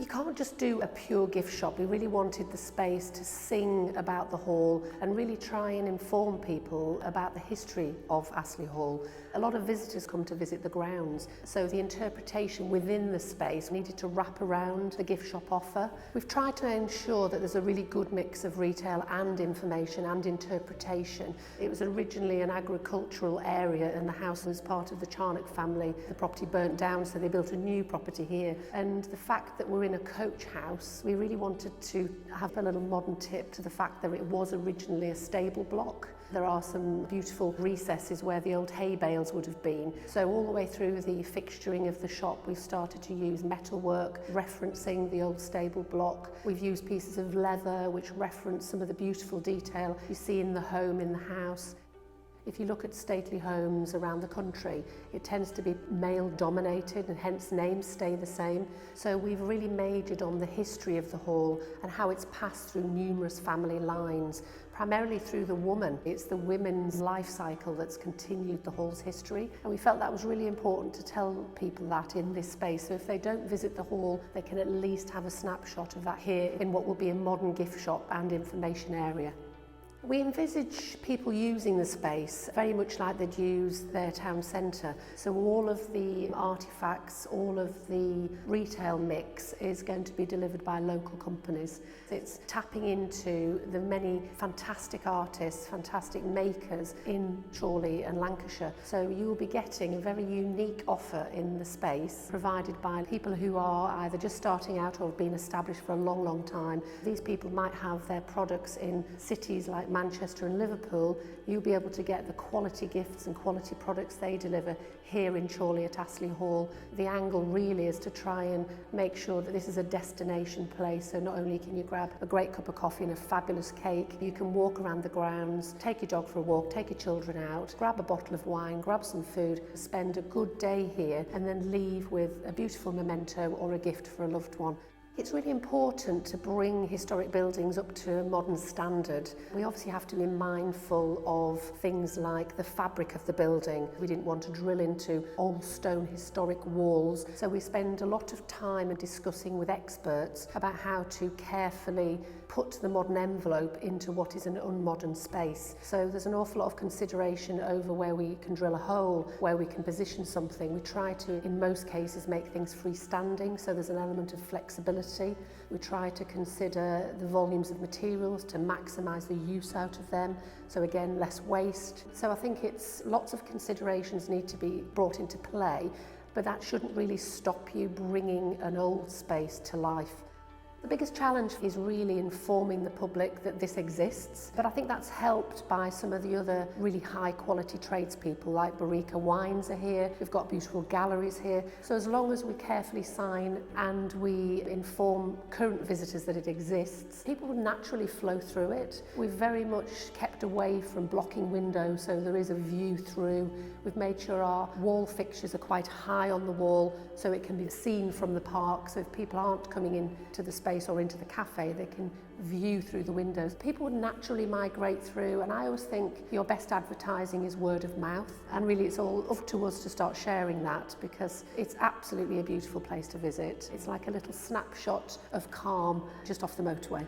You can't just do a pure gift shop. We really wanted the space to sing about the hall and really try and inform people about the history of Astley Hall. A lot of visitors come to visit the grounds, so the interpretation within the space needed to wrap around the gift shop offer. We've tried to ensure that there's a really good mix of retail and information and interpretation. It was originally an agricultural area and the house was part of the Charnock family. The property burnt down, so they built a new property here. And the fact that we're in a coach house, we really wanted to have a little modern tip to the fact that it was originally a stable block. There are some beautiful recesses where the old hay bales would have been. So all the way through the fixturing of the shop, we've started to use metalwork referencing the old stable block. We've used pieces of leather which reference some of the beautiful detail you see in the home, in the house. If you look at stately homes around the country, it tends to be male dominated and hence names stay the same. So we've really majored on the history of the hall and how it's passed through numerous family lines, primarily through the woman. It's the women's life cycle that's continued the hall's history. And we felt that was really important to tell people that in this space. So if they don't visit the hall, they can at least have a snapshot of that here in what will be a modern gift shop and information area. We envisage people using the space very much like they'd use their town centre. So all of the artefacts, all of the retail mix is going to be delivered by local companies. It's tapping into the many fantastic artists, fantastic makers in Chorley and Lancashire. So you will be getting a very unique offer in the space provided by people who are either just starting out or have been established for a long, long time. These people might have their products in cities like Manchester and Liverpool. You'll be able to get the quality gifts and quality products they deliver here in Chorley at Astley Hall. The angle really is to try and make sure that this is a destination place, so not only can you grab a great cup of coffee and a fabulous cake, you can walk around the grounds, take your dog for a walk, take your children out, grab a bottle of wine, grab some food, spend a good day here and then leave with a beautiful memento or a gift for a loved one. It's really important to bring historic buildings up to a modern standard. We obviously have to be mindful of things like the fabric of the building. We didn't want to drill into old stone historic walls, so we spend a lot of time discussing with experts about how to carefully put the modern envelope into what is an unmodern space. So there's an awful lot of consideration over where we can drill a hole, where we can position something. We try to, in most cases, make things freestanding, so there's an element of flexibility. We try to consider the volumes of materials to maximise the use out of them, so again less waste. So I think it's lots of considerations need to be brought into play, but that shouldn't really stop you bringing an old space to life. The biggest challenge is really informing the public that this exists, but I think that's helped by some of the other really high quality tradespeople like Barrica Wines are here, we've got beautiful galleries here, so as long as we carefully sign and we inform current visitors that it exists, people will naturally flow through it. We've very much kept away from blocking windows so there is a view through. We've made sure our wall fixtures are quite high on the wall so it can be seen from the park, so if people aren't coming into the space or into the cafe, they can view through the windows. People would naturally migrate through, and I always think your best advertising is word of mouth, and really it's all up to us to start sharing that because it's absolutely a beautiful place to visit. It's like a little snapshot of calm just off the motorway.